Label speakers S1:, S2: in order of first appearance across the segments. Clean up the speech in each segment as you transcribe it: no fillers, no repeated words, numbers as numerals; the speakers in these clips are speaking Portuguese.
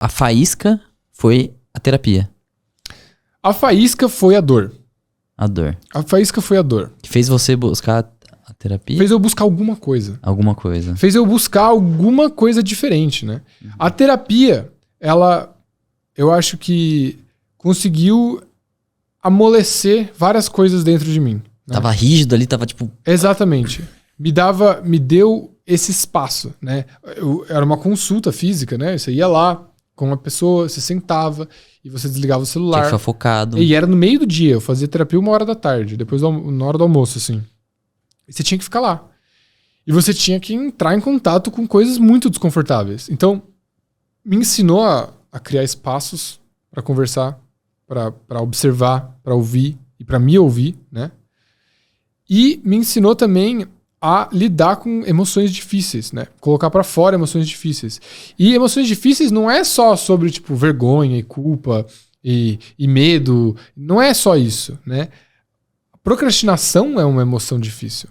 S1: a faísca foi a terapia.
S2: A faísca foi a dor.
S1: A dor.
S2: A faísca foi a dor.
S1: Que fez você buscar a terapia?
S2: Fez eu buscar alguma coisa.
S1: Alguma coisa.
S2: Fez eu buscar alguma coisa diferente, né? A terapia, eu acho que conseguiu amolecer várias coisas dentro de mim. Né?
S1: Tava rígido ali, tava tipo...
S2: Exatamente. Me deu esse espaço, né? Era uma consulta física, né? Você ia lá com uma pessoa, você sentava e você desligava o celular.
S1: Tinha que ficar focado.
S2: E era no meio do dia, eu fazia terapia 1h da tarde, depois na hora do almoço, assim. E você tinha que ficar lá. E você tinha que entrar em contato com coisas muito desconfortáveis. Então, me ensinou a criar espaços para conversar, para observar, para ouvir e para me ouvir, né? E me ensinou também a lidar com emoções difíceis, né? Colocar para fora emoções difíceis. E emoções difíceis não é só sobre, tipo, vergonha e culpa e medo. Não é só isso, né? A procrastinação é uma emoção difícil.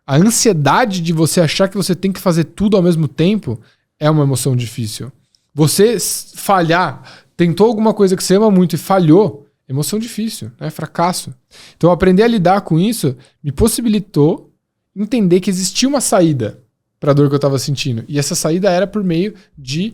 S2: A ansiedade de você achar que você tem que fazer tudo ao mesmo tempo é uma emoção difícil. Você falhar, tentou alguma coisa que você ama muito e falhou, emoção difícil, né? Fracasso. Então, aprender a lidar com isso me possibilitou entender que existia uma saída para a dor que eu estava sentindo. E essa saída era por meio de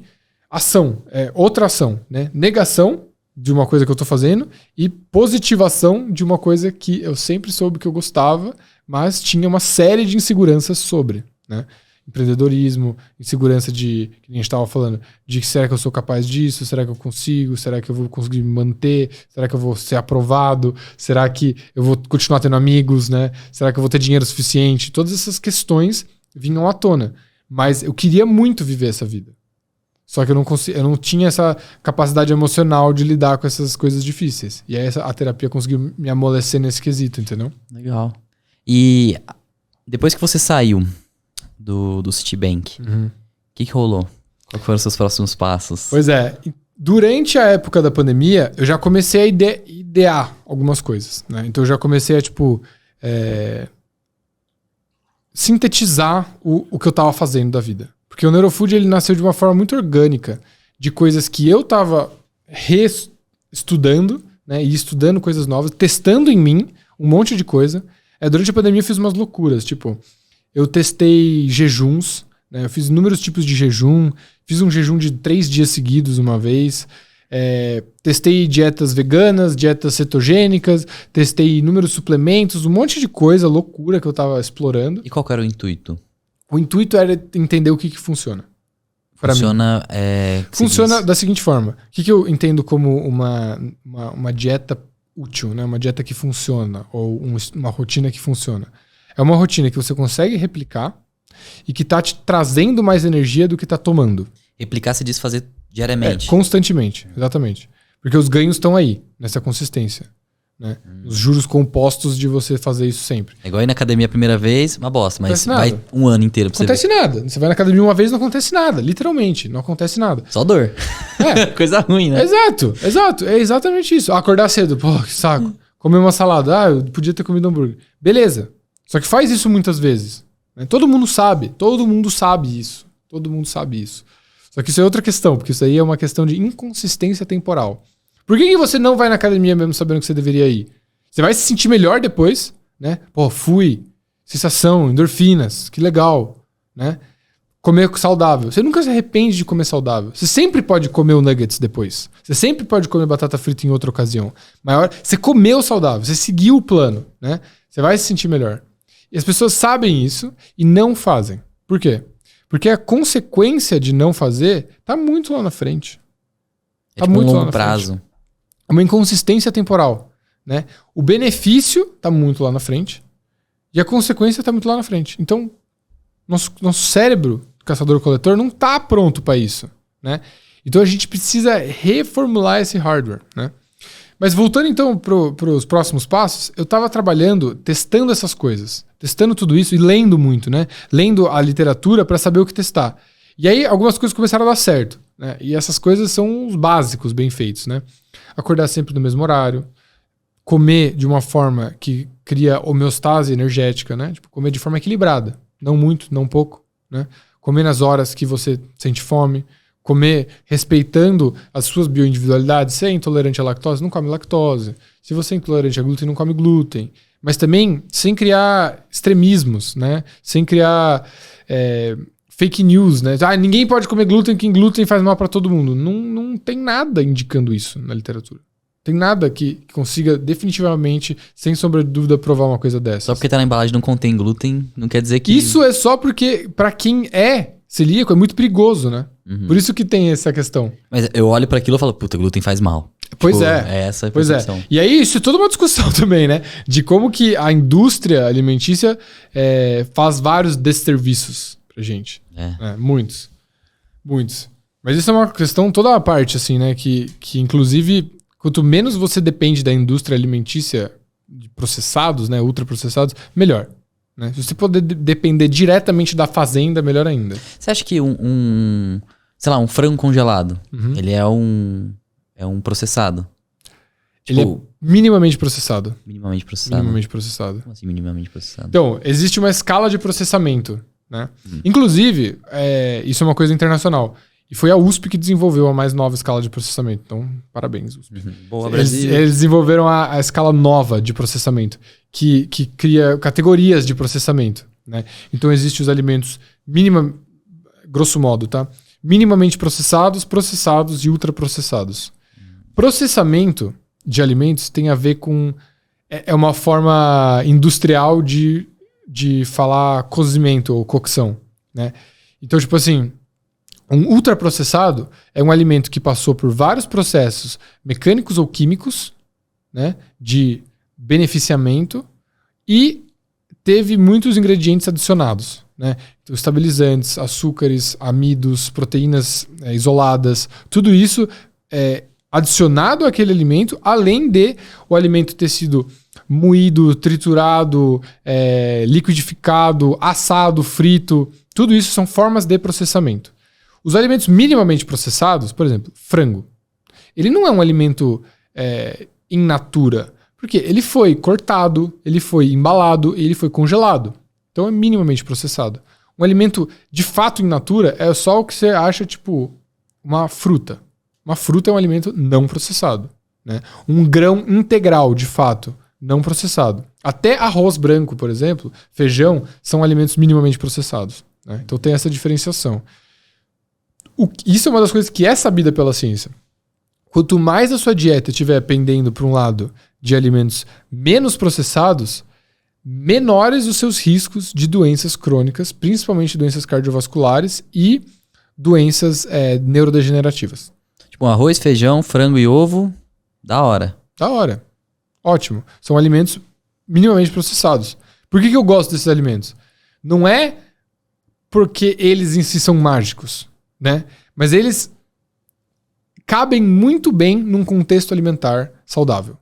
S2: ação, outra ação, né? Negação de uma coisa que eu estou fazendo e positivação de uma coisa que eu sempre soube que eu gostava, mas tinha uma série de inseguranças sobre, né? Empreendedorismo, insegurança de, que a gente estava falando, de será que eu sou capaz disso? Será que eu consigo? Será que eu vou conseguir me manter? Será que eu vou ser aprovado? Será que eu vou continuar tendo amigos, né? Será que eu vou ter dinheiro suficiente? Todas essas questões vinham à tona. Mas eu queria muito viver essa vida. Só que eu não tinha essa capacidade emocional de lidar com essas coisas difíceis. E aí a terapia conseguiu me amolecer nesse quesito, entendeu?
S1: Legal. E depois que você saiu do Citibank, que rolou? Quais foram os seus próximos passos?
S2: Pois é, durante a época da pandemia, eu já comecei a idear algumas coisas, né? Então eu já comecei a, sintetizar o que eu tava fazendo da vida. Porque o Neurofood, ele nasceu de uma forma muito orgânica, de coisas que eu tava reestudando, né? E estudando coisas novas, testando em mim um monte de coisa. Durante a pandemia eu fiz umas loucuras, tipo... Eu testei jejuns, né? Eu fiz inúmeros tipos de jejum. Fiz um jejum de 3 dias seguidos uma vez. Testei dietas veganas, dietas cetogênicas. Testei inúmeros suplementos, um monte de coisa, loucura que eu tava explorando.
S1: E qual que era o intuito?
S2: O intuito era entender o que funciona.
S1: Funciona...
S2: Funciona da seguinte forma. O que eu entendo como uma dieta útil, né? Uma dieta que funciona. Ou uma rotina que funciona. É uma rotina que você consegue replicar e que tá te trazendo mais energia do que tá tomando.
S1: Replicar se diz fazer diariamente.
S2: Constantemente, exatamente. Porque os ganhos estão aí, nessa consistência. Né? Os juros compostos de você fazer isso sempre.
S1: É igual ir na academia a primeira vez, uma bosta, mas vai um ano inteiro pra
S2: você ver. Não acontece nada. Você vai na academia uma vez, não acontece nada. Literalmente, não acontece nada.
S1: Só dor. Coisa ruim, né?
S2: Exato. É exatamente isso. Acordar cedo, pô, que saco. Comer uma salada, eu podia ter comido hambúrguer. Beleza. Só que faz isso muitas vezes. Né? Todo mundo sabe isso. Só que isso é outra questão, porque isso aí é uma questão de inconsistência temporal. Por que você não vai na academia mesmo sabendo que você deveria ir? Você vai se sentir melhor depois, né? Pô, fui, sensação, endorfinas, que legal, né? Comer saudável. Você nunca se arrepende de comer saudável. Você sempre pode comer o nuggets depois. Você sempre pode comer batata frita em outra ocasião. Você comeu saudável, você seguiu o plano, né? Você vai se sentir melhor. E as pessoas sabem isso e não fazem. Por quê? Porque a consequência de não fazer tá muito lá na frente.
S1: Tá muito longo prazo.
S2: É uma inconsistência temporal, né? O benefício tá muito lá na frente e a consequência tá muito lá na frente. Então, nosso cérebro, caçador-coletor, não tá pronto para isso, né? Então a gente precisa reformular esse hardware, né? Mas voltando então para os próximos passos, eu estava trabalhando, testando essas coisas, testando tudo isso e lendo muito, né? Lendo a literatura para saber o que testar. E aí algumas coisas começaram a dar certo, né? E essas coisas são os básicos bem feitos, né? Acordar sempre no mesmo horário, comer de uma forma que cria homeostase energética, né? Tipo, comer de forma equilibrada, não muito, não pouco, né? Comer nas horas que você sente fome, comer respeitando as suas bioindividualidades. Se é intolerante à lactose, não come lactose. Se você é intolerante a glúten, não come glúten. Mas também sem criar extremismos, né? Sem criar fake news, né? Ninguém pode comer glúten, que glúten faz mal para todo mundo. Não tem nada indicando isso na literatura. Tem nada que consiga definitivamente, sem sombra de dúvida, provar uma coisa dessa.
S1: Só porque tá na embalagem não contém glúten, não quer dizer que...
S2: Isso é só porque, para quem é celíaco, é muito perigoso, né?
S1: Uhum.
S2: Por isso que tem essa questão.
S1: Mas eu olho para aquilo e falo, puta, glúten faz mal.
S2: Pois
S1: tipo,
S2: é.
S1: É essa a
S2: Pois
S1: percepção.
S2: é. E aí, isso é toda uma discussão também, né? De como que a indústria alimentícia faz vários desserviços pra gente. Muitos. Mas isso é uma questão toda a parte, assim, né? Que inclusive, quanto menos você depende da indústria alimentícia de processados, né? Ultraprocessados, melhor. Né? Se você puder depender diretamente da fazenda, melhor ainda.
S1: Você acha que sei lá, um frango congelado, ele é um processado?
S2: Ele é minimamente processado.
S1: Minimamente processado?
S2: Minimamente processado.
S1: Como assim, minimamente processado?
S2: Então, existe uma escala de processamento, né? Inclusive, isso é uma coisa internacional. E foi a USP que desenvolveu a mais nova escala de processamento. Então, parabéns, USP.
S1: Boa, Brasil.
S2: Eles desenvolveram a escala nova de processamento, que cria categorias de processamento, né? Então, existem os alimentos grosso modo, tá? Minimamente processados, processados e ultraprocessados. Processamento de alimentos tem a ver com... É uma forma industrial de falar cozimento ou cocção, né? Então, tipo assim... Um ultraprocessado é um alimento que passou por vários processos mecânicos ou químicos, né, de beneficiamento e teve muitos ingredientes adicionados, né? Então, estabilizantes, açúcares, amidos, proteínas isoladas, tudo isso é adicionado àquele alimento, além de o alimento ter sido moído, triturado, liquidificado, assado, frito. Tudo isso são formas de processamento. Os alimentos minimamente processados, por exemplo, frango, ele não é um alimento in natura, porque ele foi cortado, ele foi embalado, ele foi congelado. Então é minimamente processado. Um alimento de fato in natura é só o que você acha, tipo, uma fruta. Uma fruta é um alimento não processado, né? Um grão integral, de fato, não processado. Até arroz branco, por exemplo, feijão, são alimentos minimamente processados, né? Então tem essa diferenciação. Isso é uma das coisas que é sabida pela ciência. Quanto mais a sua dieta estiver pendendo para um lado de alimentos menos processados, menores os seus riscos de doenças crônicas, principalmente doenças cardiovasculares e doenças neurodegenerativas.
S1: Tipo, arroz, feijão, frango e ovo, da hora.
S2: Da hora. Ótimo. São alimentos minimamente processados. Por que eu gosto desses alimentos? Não é porque eles em si são mágicos, né? Mas eles cabem muito bem num contexto alimentar saudável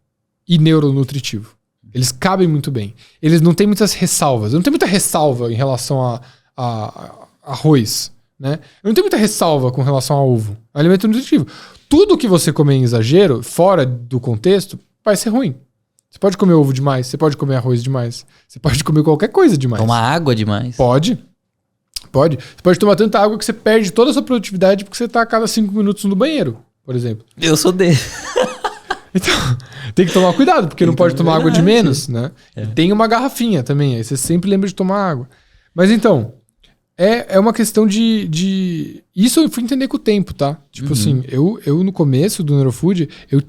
S2: e neuronutritivo. Eles cabem muito bem. Eles não têm muitas ressalvas. Eu não tenho muita ressalva em relação a arroz, né? Eu não tenho muita ressalva com relação a ovo. É um alimento nutritivo. Tudo que você comer em exagero, fora do contexto, vai ser ruim. Você pode comer ovo demais, você pode comer arroz demais, você pode comer qualquer coisa demais.
S1: Tomar água demais.
S2: Pode. Você pode tomar tanta água que você perde toda a sua produtividade porque você tá a cada 5 minutos no banheiro, por exemplo.
S1: Eu sou dele.
S2: Então, tem que tomar cuidado, porque não pode tomar água de menos, né?
S1: É.
S2: Tem uma garrafinha também, aí você sempre lembra de tomar água. Mas então, é uma questão de... Isso eu fui entender com o tempo, tá? Tipo assim, eu no começo do Neurofood, eu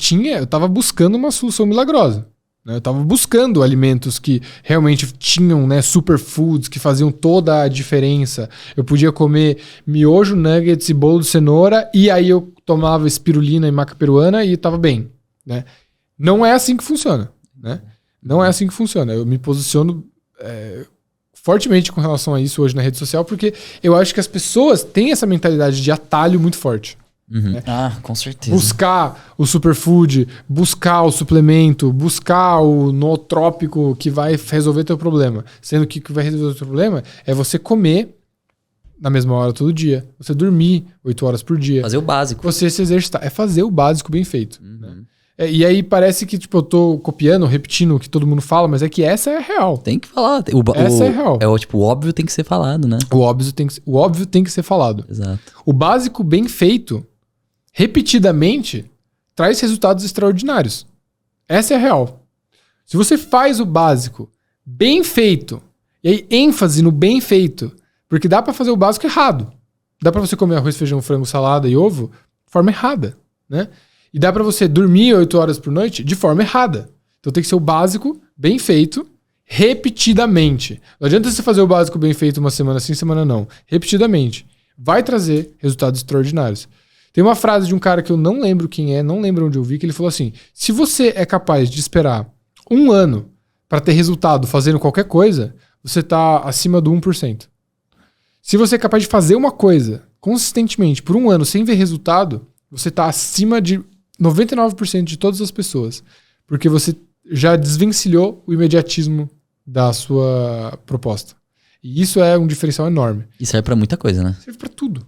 S2: tava buscando uma solução milagrosa. Eu tava buscando alimentos que realmente tinham, né, superfoods, que faziam toda a diferença. Eu podia comer miojo, nuggets e bolo de cenoura, e aí eu tomava espirulina e maca peruana e tava bem, né? Não é assim que funciona, né? Não é assim que funciona. Eu me posiciono fortemente com relação a isso hoje na rede social, porque eu acho que as pessoas têm essa mentalidade de atalho muito forte. Né?
S1: Ah, com certeza.
S2: Buscar o superfood, buscar o suplemento, buscar o nootrópico que vai resolver teu problema. Sendo que o que vai resolver o teu problema é você comer na mesma hora todo dia, você dormir 8 horas por dia.
S1: Fazer o básico.
S2: Você se exercitar. É fazer o básico bem feito. Né? E aí parece que, tipo, eu tô copiando, repetindo o que todo mundo fala, mas é que essa é real.
S1: Tem que falar.
S2: Essa é real.
S1: Tipo, o óbvio tem que ser falado, né?
S2: O óbvio tem que ser falado.
S1: Exato.
S2: O básico bem feito, repetidamente, traz resultados extraordinários. Essa é a real. Se você faz o básico bem feito, e aí ênfase no bem feito, porque dá pra fazer o básico errado. Dá pra você comer arroz, feijão, frango, salada e ovo de forma errada, né? E dá pra você dormir 8 horas por noite de forma errada. Então tem que ser o básico bem feito, repetidamente. Não adianta você fazer o básico bem feito uma semana sim, semana não. Repetidamente. Vai trazer resultados extraordinários. Tem uma frase de um cara que eu não lembro quem é, não lembro onde eu vi, que ele falou assim: se você é capaz de esperar 1 ano para ter resultado fazendo qualquer coisa, você tá acima do 1%. Se você é capaz de fazer uma coisa consistentemente por 1 ano sem ver resultado, você tá acima de 99% de todas as pessoas. Porque você já desvencilhou o imediatismo da sua proposta. E isso é um diferencial enorme.
S1: E serve pra muita coisa, né?
S2: Serve pra tudo.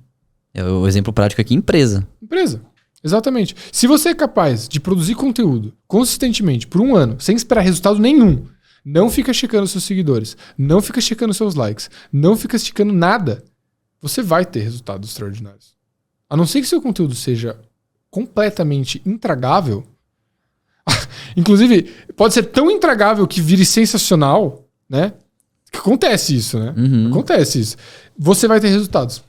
S1: O exemplo prático aqui, empresa.
S2: Empresa. Exatamente. Se você é capaz de produzir conteúdo consistentemente por 1 ano, sem esperar resultado nenhum, não fica checando seus seguidores, não fica checando seus likes, não fica checando nada, você vai ter resultados extraordinários. A não ser que seu conteúdo seja completamente intragável. Inclusive, pode ser tão intragável que vire sensacional, né? Acontece isso, né?
S1: Uhum.
S2: Acontece isso. Você vai ter resultados.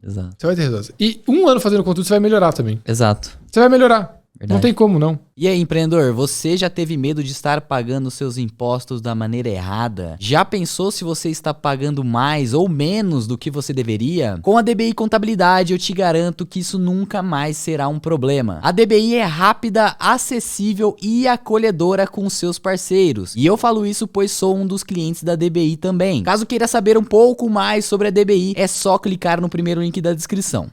S1: Exato.
S2: Você vai ter resultados. E 1 ano fazendo conteúdo, você vai melhorar também.
S1: Exato.
S2: Você vai melhorar.
S1: Verdade.
S2: Não tem como, não.
S1: E aí, empreendedor, você já teve medo de estar pagando seus impostos da maneira errada? Já pensou se você está pagando mais ou menos do que você deveria? Com a DBI Contabilidade, eu te garanto que isso nunca mais será um problema. A DBI é rápida, acessível e acolhedora com seus parceiros. E eu falo isso pois sou um dos clientes da DBI também. Caso queira saber um pouco mais sobre a DBI, é só clicar no primeiro link da descrição.